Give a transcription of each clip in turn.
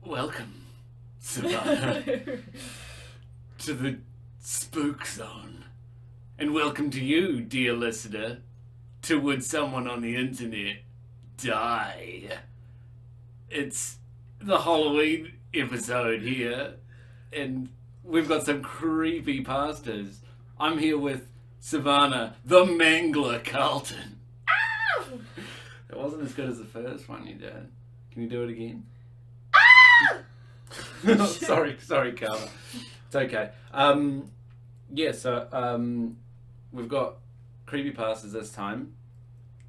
Welcome, Savannah, to the Spook Zone. And welcome to you, dear listener, to Would Someone on the Internet Die? It's the Halloween episode here, and we've got some creepypastas. I'm here with Savannah, the Mangler Carlton. Ow! It wasn't as good as the first one you did. Can you do it again? sorry, Carla. It's okay. We've got creepypastas this time.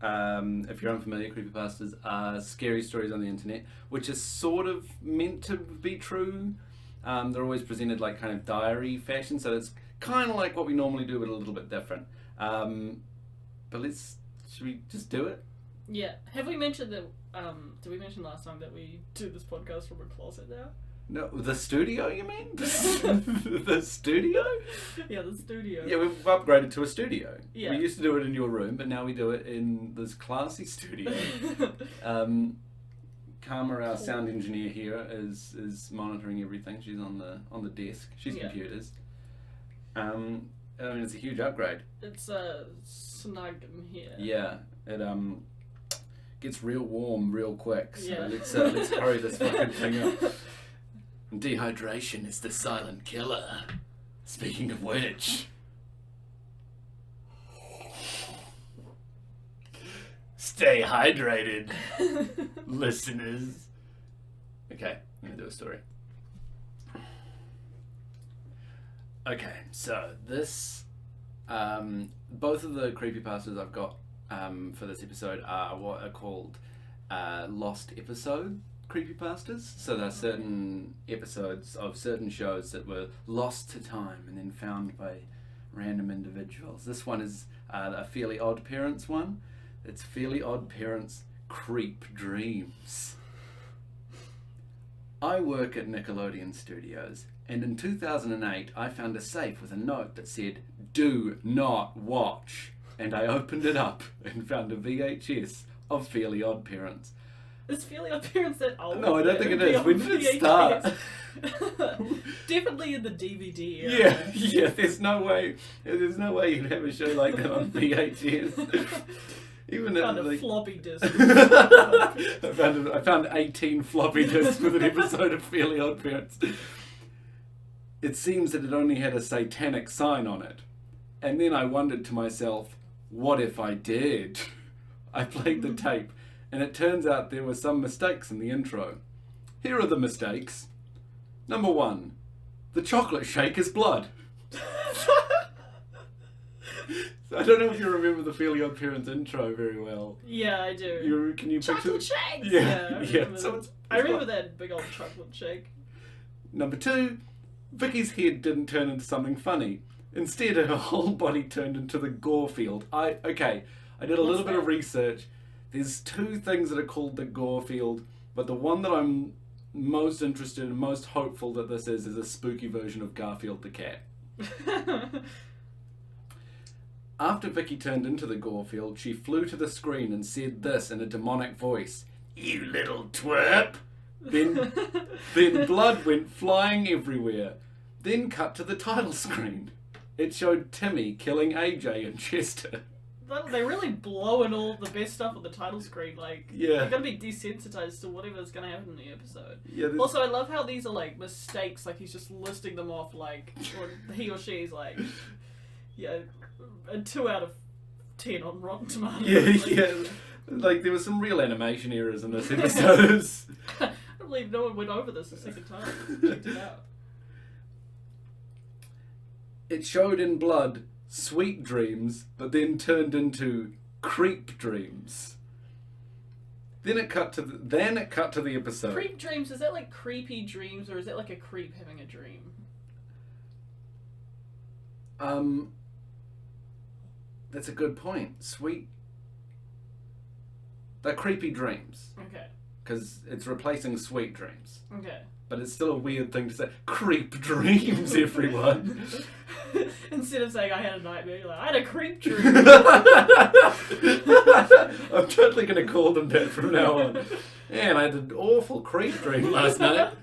If you're unfamiliar, creepypastas are scary stories on the internet, which is sort of meant to be true. They're always presented like kind of diary fashion, so it's kind of like what we normally do, but a little bit different. Should we just do it? Yeah. Have we mentioned that? Did we mention last time that we do this podcast from a closet now? No, the studio, you mean? The studio? Yeah, the studio. Yeah, we've upgraded to a studio. Yeah. We used to do it in your room, but now we do it in this classy studio. Karma, our sound engineer here, is monitoring everything. She's on the desk. She's computers. It's a huge upgrade. It's snug in here. Yeah, it gets real warm real quick. So yeah. let's hurry this fucking thing up. Dehydration is the silent killer. Speaking of which, stay hydrated, listeners. Okay, I'm gonna do a story. Okay, so this, both of the creepypastas I've got for this episode are what are called lost episode creepypastas. So there are certain episodes of certain shows that were lost to time and then found by random individuals. This one is a Fairly Odd Parents one. It's Fairly Odd Parents Creep Dreams. I work at Nickelodeon Studios, and in 2008 I found a safe with a note that said, "Do not watch." And I opened it up and found a VHS of Fairly Odd Parents. Is Fairly Odd Parents that old? No, I don't think it is. When did it start? Definitely in the DVD era. Yeah. There's no way you'd have a show like that on VHS. Even found a floppy disk. I found 18 floppy disks with an episode of Fairly Odd Parents. It seems that it only had a satanic sign on it. And then I wondered to myself, what if I did? I played the tape, and it turns out there were some mistakes in the intro. Here are the mistakes. Number 1, the chocolate shake is blood. I don't know if you remember the Fairly Odd Parents intro very well. Yeah, I do. Can you picture chocolate shakes? Yeah. I remember that big old chocolate shake. Number 2, Vicky's head didn't turn into something funny. Instead, her whole body turned into the gore field. I did a little bit of research. There's 2 things that are called the gore field, but the one that I'm most interested in, most hopeful that this is a spooky version of Garfield the cat. After Vicky turned into the gore field, she flew to the screen and said this in a demonic voice, "You little twerp!" Then blood went flying everywhere. Then cut to the title screen. It showed Timmy killing AJ and Chester. They're really blowing all the best stuff on the title screen. They're gonna be desensitized to whatever's gonna happen in the episode. Yeah, also, I love how these are like mistakes. Like he's just listing them off. Or he or she is like, a 2 out of 10 on Rotten Tomatoes. Yeah. Like there were some real animation errors in this episode. I don't believe no one went over this a second time. Checked it out. It showed in blood sweet dreams, but then turned into creep dreams. Then it cut to the episode. Creep dreams, is that like creepy dreams, or is that like a creep having a dream? That's a good point. They're creepy dreams. Okay. Because it's replacing sweet dreams. Okay. But it's still a weird thing to say. Creep dreams, everyone. Instead of saying I had a nightmare, you're like, I had a creep dream. I'm totally going to call them that from now on. Man, I had an awful creep dream last night.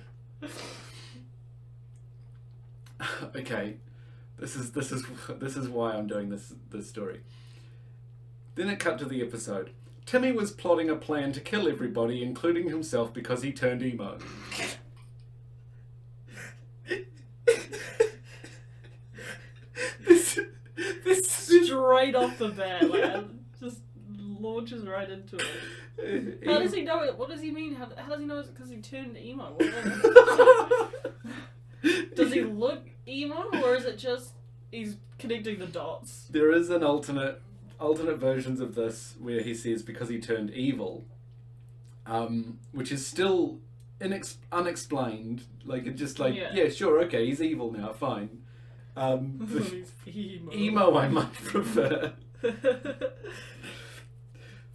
Okay, this is why I'm doing this story. Then it cut to the episode. Timmy was plotting a plan to kill everybody, including himself, because he turned emo. this straight off the bat, like, just launches right into it. How does he know it? What does he mean? How does he know it's because he turned emo? Does he look emo, or is it just he's connecting the dots? There is an alternate versions of this where he says because he turned evil, which is still unexplained. Like, it just like, yeah, sure, okay, he's evil now, fine. Emo I might prefer.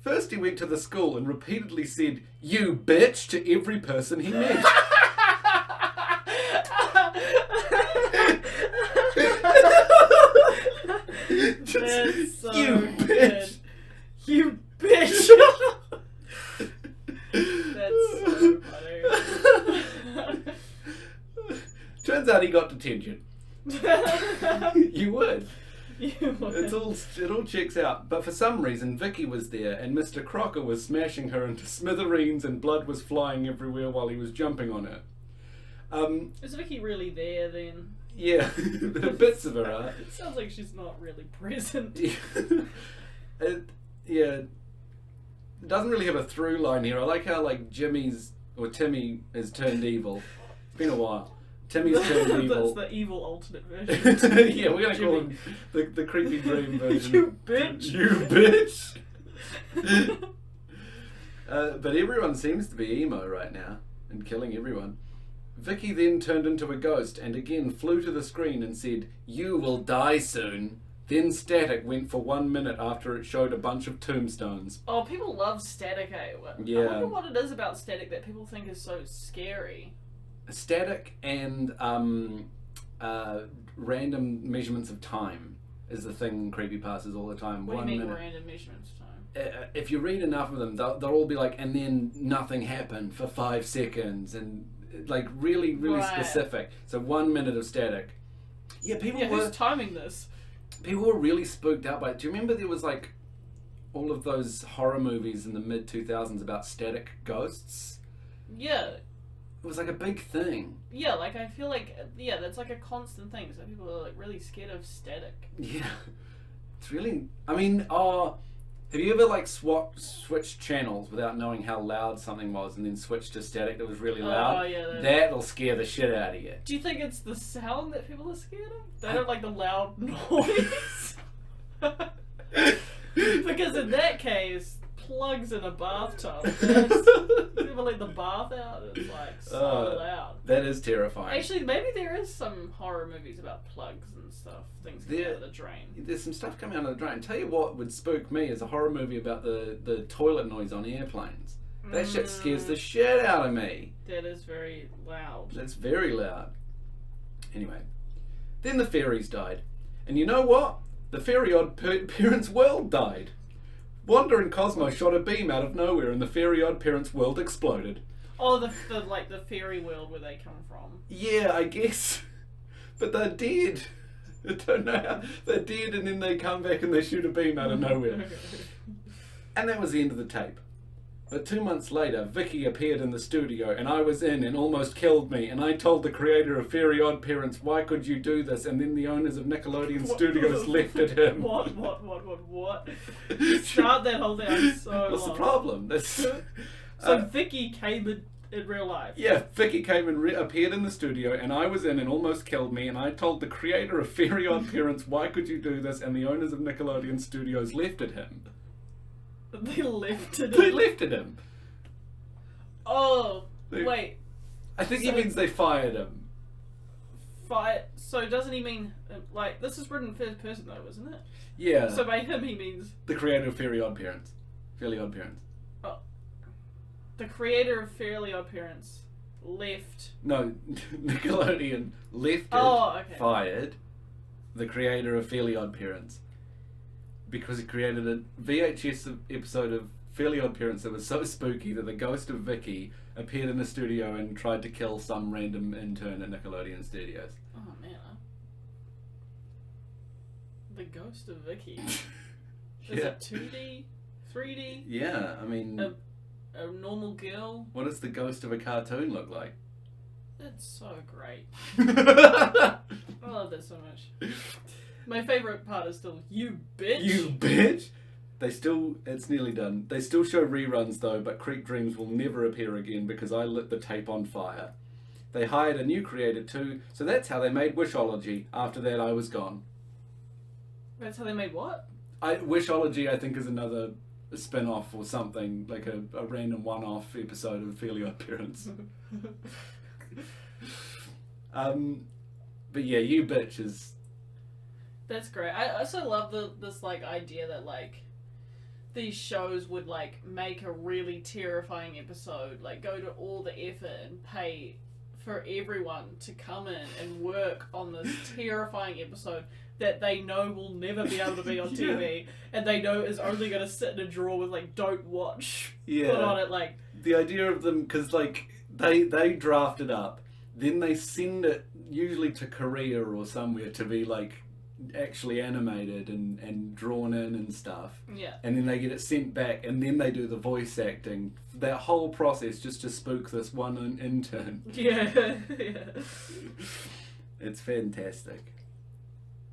First he went to the school and repeatedly said, "You bitch," to every person he met. That's so you good. bitch. You bitch. That's so funny. Turns out he got detention. You would. You would. It all checks out. But for some reason, Vicky was there, and Mr. Crocker was smashing her into smithereens, and blood was flying everywhere while he was jumping on her. Is Vicky really there then? Yeah, bits of her are. It sounds like she's not really present. It doesn't really have a through line here. I like how like Timmy has turned evil. It's been a while. Timmy's turned evil. That's the evil alternate version. Yeah, we're gonna call him the creepy dream version. You bitch. You bitch. But everyone seems to be emo right now and killing everyone. Vicky then turned into a ghost and again flew to the screen and said, "You will die soon." Then static went for 1 minute after it showed a bunch of tombstones. Oh, people love static, eh? Yeah. I wonder what it is about static that people think is so scary. Static and random measurements of time is the thing in creepypastas all the time. What do you mean random measurements of time? If you read enough of them, they'll all be like, and then nothing happened for 5 seconds, and like really specific. So 1 minute of static. Yeah, who's timing this? People were really spooked out by it. Do you remember there was like all of those horror movies in the mid 2000s about static ghosts? Yeah. It was like a big thing. Yeah, like I feel like that's like a constant thing. So people are like really scared of static. Yeah, it's really. I mean, have you ever like switched channels without knowing how loud something was, and then switched to static that was really loud? Oh yeah, that'll scare the shit out of you. Do you think it's the sound that people are scared of? They don't like the loud noise. Because in that case, plugs in a bathtub. You ever let the bath out? It's like so loud. That is terrifying. Actually, maybe there is some horror movies about plugs and stuff. Things coming out of the drain. There's some stuff coming out of the drain. Tell you what would spook me is a horror movie about the toilet noise on airplanes. That shit scares the shit out of me. That is very loud. That's very loud. Anyway, then the fairies died. And you know what? The fairy odd parents' world died. Wanda and Cosmo shot a beam out of nowhere and the fairy odd parents' world exploded. Oh, the fairy world where they come from. Yeah, I guess. But they're dead. I don't know how. They're dead and then they come back and they shoot a beam out of nowhere. And that was the end of the tape. But 2 months later, Vicky appeared in the studio and I was in and almost killed me. And I told the creator of Fairy Odd Parents, "Why could you do this?" And then the owners of Nickelodeon Studios left at him. What? Start that whole thing. I'm so What's the problem? So Vicky came in real life. Yeah, Vicky came and appeared in the studio and I was in and almost killed me. And I told the creator of Fairy Odd Parents, "Why could you do this?" And the owners of Nickelodeon Studios left at him. They lifted him? They lifted him. Oh, wait. I think he means they fired him. So doesn't he mean, like, this is written first person though, isn't it? Yeah. So by him he means... the creator of Fairly Odd Parents. Oh. The creator of Fairly Odd Parents left... No, Nickelodeon lifted, fired the creator of Fairly Odd Parents. Because he created a VHS episode of Fairly Odd Parents that was so spooky that the ghost of Vicky appeared in a studio and tried to kill some random intern at Nickelodeon Studios. Oh man. The Ghost of Vicky. Is it 2D? 3D? Yeah, I mean... A normal girl? What does the ghost of a cartoon look like? That's so great. I love that so much. My favourite part is still, you bitch! You bitch! It's nearly done. They still show reruns though, but Creek Dreams will never appear again because I lit the tape on fire. They hired a new creator too, so that's how they made Wishology. After that, I was gone. That's how they made what? Wishology, I think, is another spin-off or something, like a random one-off episode of Fairly Odd Parents. But yeah, you bitch is... That's great. I also love this like idea that like these shows would like make a really terrifying episode, like go to all the effort and pay for everyone to come in and work on this terrifying episode that they know will never be able to be on TV, and they know is only going to sit in a drawer with like "don't watch" put on it. Like the idea of them, because like they draft it up, then they send it usually to Korea or somewhere to be like actually animated and drawn in and stuff. Yeah. And then they get it sent back, and then they do the voice acting. That whole process just to spook this one intern. Yeah. It's fantastic.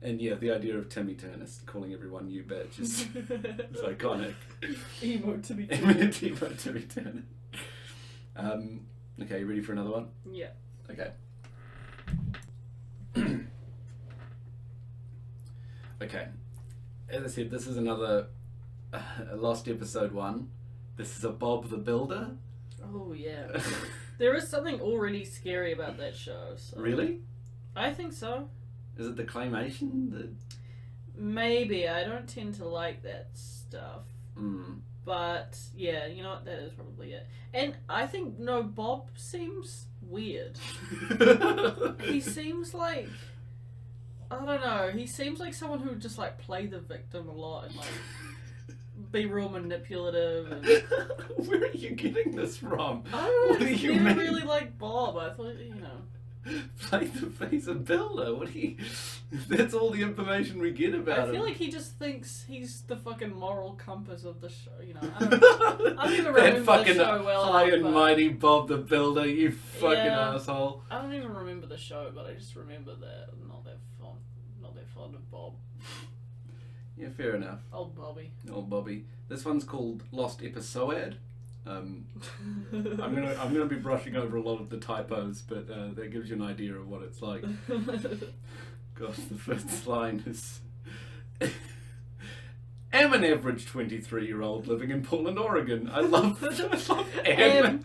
And yeah, the idea of Timmy Turner calling everyone you bitch is it's iconic. Emo Timmy Turner. Emo Timmy Turner. Okay, you ready for another one? Yeah. Okay. Okay. As I said, this is another Lost Episode 1. This is a Bob the Builder. Oh, yeah. There is something already scary about that show. So. Really? I think so. Is it the claymation? Maybe. I don't tend to like that stuff. Mm. But, yeah, you know what? That is probably it. And I think, no, Bob seems weird. He seems like... I don't know. He seems like someone who would just, like, play the victim a lot and, like, be real manipulative. And... Where are you getting this from? I don't know. What do you mean? I really like Bob. I thought, you know... Play the face of builder. What do you... That's all the information we get about him. I feel like he just thinks he's the fucking moral compass of the show, you know. I don't even remember the show well high enough, and mighty Bob the Builder, you fucking asshole. I don't even remember the show, but I just remember that I'm not that fond of Bob. Yeah, fair enough. Old Bobby. Old Bobby. This one's called Lost Episode. I'm gonna be brushing over a lot of the typos, but that gives you an idea of what it's like. Gosh, the first line is... am an average 23-year-old living in Portland, Oregon. I love am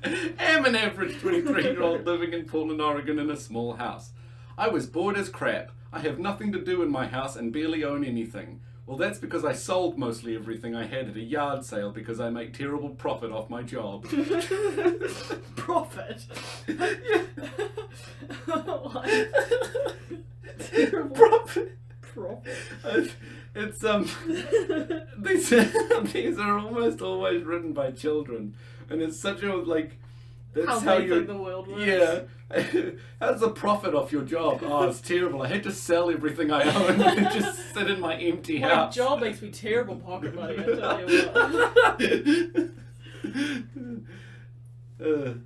an average 23-year-old living in Portland, Oregon in a small house. I was bored as crap. I have nothing to do in my house and barely own anything. Well, that's because I sold mostly everything I had at a yard sale because I make terrible profit off my job. Profit? Yeah. Terrible profit. Profit. It's these are almost always written by children, and it's such a like. That's how you think the world works. Yeah. How's the profit off your job? Oh, it's terrible. I had to sell everything I own and just sit in my empty house. My job makes me terrible pocket money, I tell you what.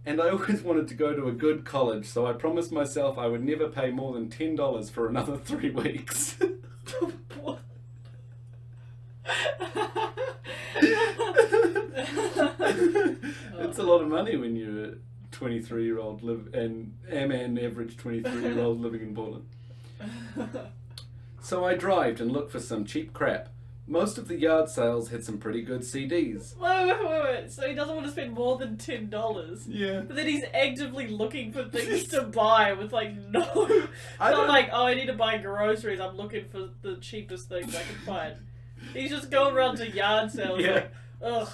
And I always wanted to go to a good college, so I promised myself I would never pay more than $10 for another 3 weeks. What? It's a lot of money when you're a 23-year-old an average 23-year-old living in Portland. So I drived and looked for some cheap crap. Most of the yard sales had some pretty good CDs. Wait. So he doesn't want to spend more than $10. Yeah. But then he's actively looking for things to buy with like no... It's not like, oh, I need to buy groceries. I'm looking for the cheapest things I can find. He's just going around to yard sales like, ugh,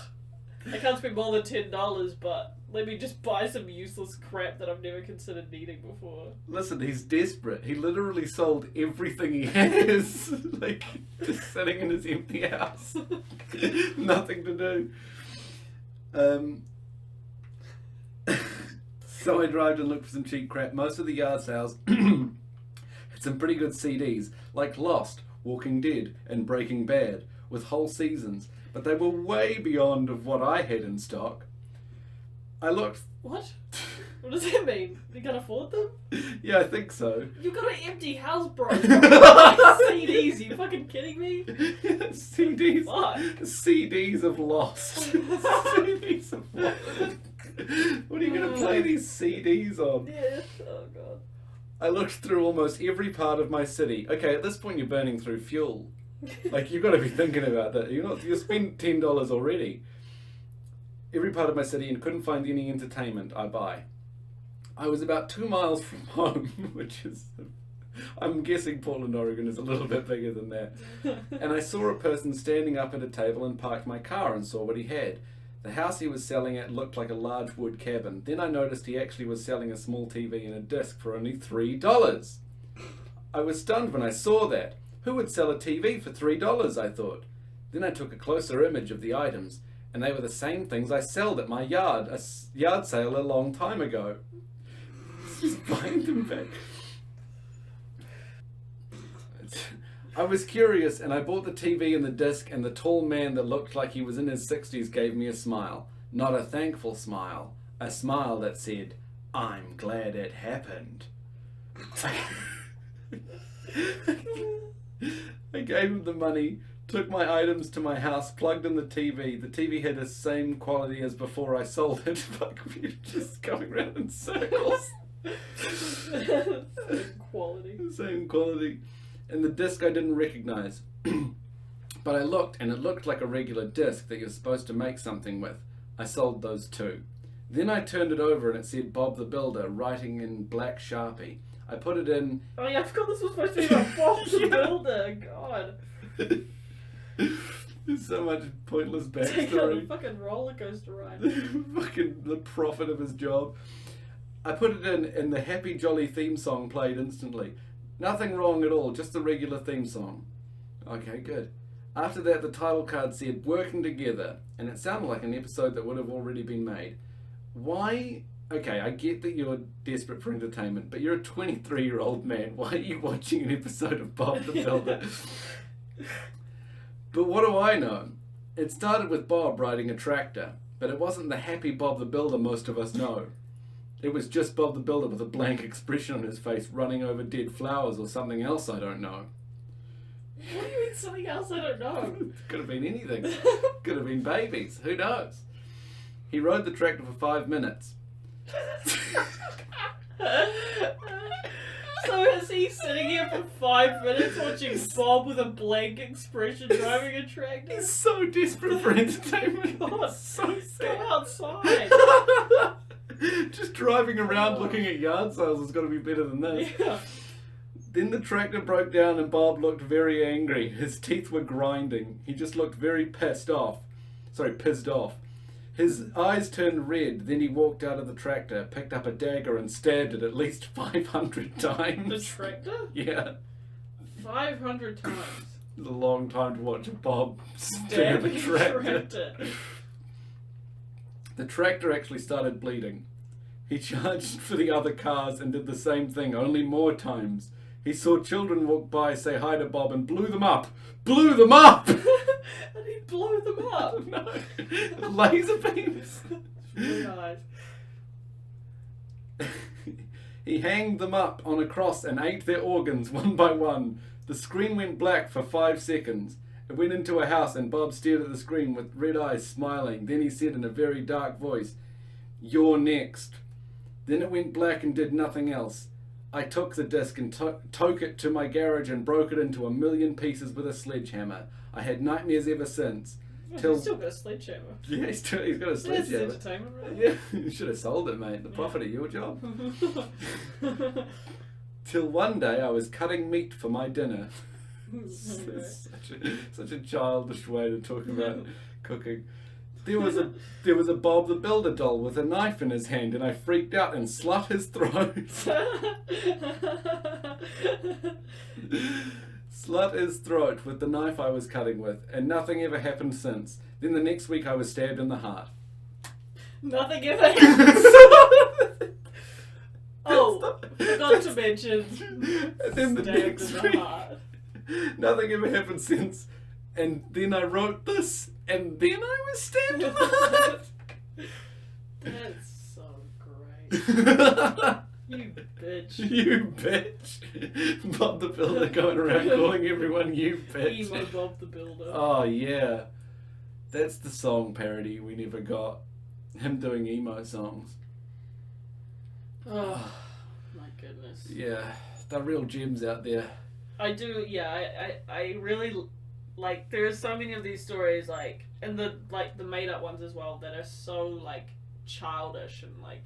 I can't spend more than $10, but let me just buy some useless crap that I've never considered needing before. Listen, he's desperate. He literally sold everything he has. Like, just sitting in his empty house. Nothing to do. So I drove and looked for some cheap crap. Most of the yard sales had some pretty good CDs, like Lost, Walking Dead, and Breaking Bad, with whole seasons, but they were way beyond of what I had in stock. I looked... What? What does that mean? You can afford them? Yeah, I think so. You've got an empty house, bro. CDs, you fucking kidding me? CDs. What? CDs of Lost. CDs of Lost. What are you going to play these CDs on? Yeah. Oh, God. I looked through almost every part of my city. Okay, at this point you're burning through fuel. Like, you've got to be thinking about that. You spent $10 already. Every part of my city and couldn't find any entertainment I buy. I was about 2 miles from home, which is... I'm guessing Portland, Oregon is a little bit bigger than that. And I saw a person standing up at a table and parked my car and saw what he had. The house he was selling at looked like a large wood cabin. Then I noticed he actually was selling a small TV and a disc for only $3. I was stunned when I saw that. Who would sell a TV for $3, I thought. Then I took a closer image of the items, and they were the same things I sold at my yard sale a long time ago. Just buying them back. I was curious, and I bought the TV and the disc, and the tall man that looked like he was in his 60s gave me a smile. Not a thankful smile. A smile that said, "I'm glad it happened." I gave him the money, took my items to my house, plugged in the TV. The TV had the same quality as before I sold it. Fuck, we're just going around in circles. Same quality. And the disc I didn't recognize. But I looked, and it looked like a regular disc that you're supposed to make something with. I sold those too. Then I turned it over and it said Bob the Builder, writing in black Sharpie. I put it in... Oh yeah, I forgot this was supposed to be about Bob the Builder. God. There's so much pointless backstory. Take on a fucking roller coaster ride. Fucking the profit of his job. I put it in, and the Happy Jolly theme song played instantly. Nothing wrong at all, just the regular theme song. Okay, good. After that, the title card said Working Together, and it sounded like an episode that would have already been made. Why? Okay, I get that you're desperate for entertainment, but you're a 23-year-old man. Why are you watching an episode of Bob the Builder? But what do I know? It started with Bob riding a tractor, but it wasn't the happy Bob the Builder most of us know. It was just Bob the Builder with a blank expression on his face running over dead flowers or something else I don't know. What do you mean something else I don't know? Could have been anything. Could have been babies. Who knows? He rode the tractor for 5 minutes. So is he sitting here for 5 minutes watching Bob with a blank expression driving a tractor? He's so desperate for entertainment. God, so sad. go outside. Just driving around looking at yard sales has got to be better than this. Yeah. Then the tractor broke down and Bob looked very angry. His teeth were grinding. He just looked very pissed off. His eyes turned red. Then he walked out of the tractor, picked up a dagger and stabbed it at least 500 times. The tractor? Yeah. 500 times. It's a long time to watch Bob stab a tractor. The tractor actually started bleeding. He charged for the other cars and did the same thing, only more times. He saw children walk by, say hi to Bob, and blew them up. Blew them up! And he blew them up? No. Laser beams. Really nice. He hanged them up on a cross and ate their organs one by one. The screen went black for 5 seconds. It went into a house and Bob stared at the screen with red eyes, smiling. Then he said in a very dark voice, "You're next." Then it went black and did nothing else. I took the disc and took it to my garage and broke it into 1,000,000 pieces with a sledgehammer. I had nightmares ever since. Yeah, he's still got a sledgehammer. Yeah, he's got a sledgehammer. That's entertainment, right? Yeah, you should have sold it, mate. The profit of your job. Till one day I was cutting meat for my dinner. It's such a childish way to talk about cooking. There was a Bob the Builder doll with a knife in his hand, and I freaked out and slit his throat. Slit his throat with the knife I was cutting with, and nothing ever happened since. Then the next week I was stabbed in the heart. Nothing ever happened. mentioned. And then the next week, nothing ever happened since. And then I wrote this, and then I was stabbed in the heart. That's so great. You bitch. You bitch. Bob the Builder going around calling everyone you bitch. Emo Bob the Builder. Oh, yeah. That's the song parody we never got. Him doing emo songs. Oh, my goodness. Yeah, they're real gems out there. I do, yeah, I really, like, there are so many of these stories, like, and the made-up ones as well, that are so, like, childish and, like,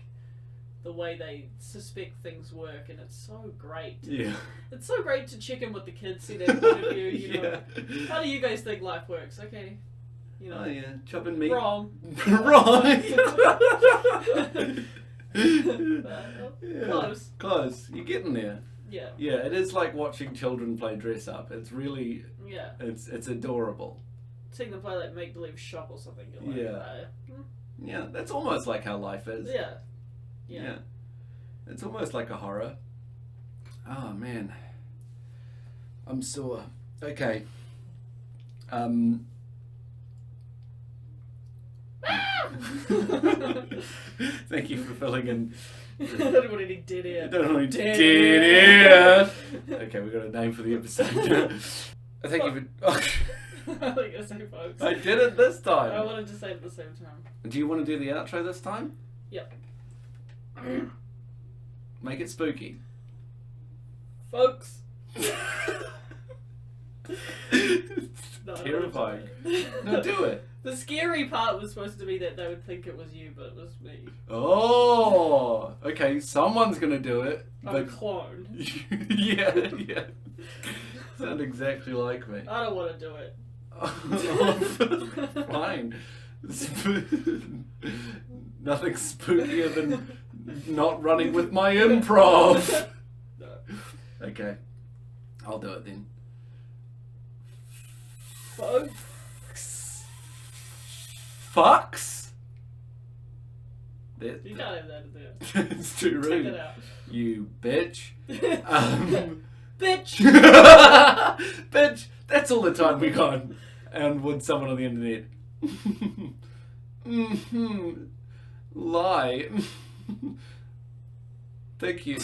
the way they suspect things work, and it's so great. Yeah. It's so great to check in with the kids, see their point of view, you know. How do you guys think life works? Okay. You know. Oh, yeah. Chopping meat. Wrong. Wrong. Close. Close. You're getting there. Yeah. Yeah, it is like watching children play dress up. It's really... Yeah. It's adorable. Seeing them play like make-believe shop or something. You're like, Yeah, that's almost like how life is. Yeah. It's almost like a horror. Oh, man. I'm sore. Okay. Thank you for filling in. I don't want any dead air. Don't want any dead air. Okay, we got a name for the episode. Thank you for... I think I say folks. I did it this time. I wanted to say it at the same time. Do you want to do the outro this time? Yep. Make it spooky. Folks. No, terrifying. No, do it. The scary part was supposed to be that they would think it was you, but it was me. Oh, okay. Someone's gonna do it. I'm a clone. yeah. Sound exactly like me. I don't want to do it. Fine. Nothing spookier than not running with my improv. No. Okay, I'll do it then. Fucks? You can't have that in there. It's too rude. Take it out. You bitch. Bitch! Bitch! That's all the time we got. And with someone on the internet. Lie. Thank you.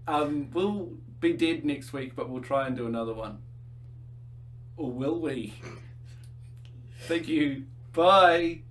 We'll be dead next week, but we'll try and do another one. Or will we? Thank you. Bye.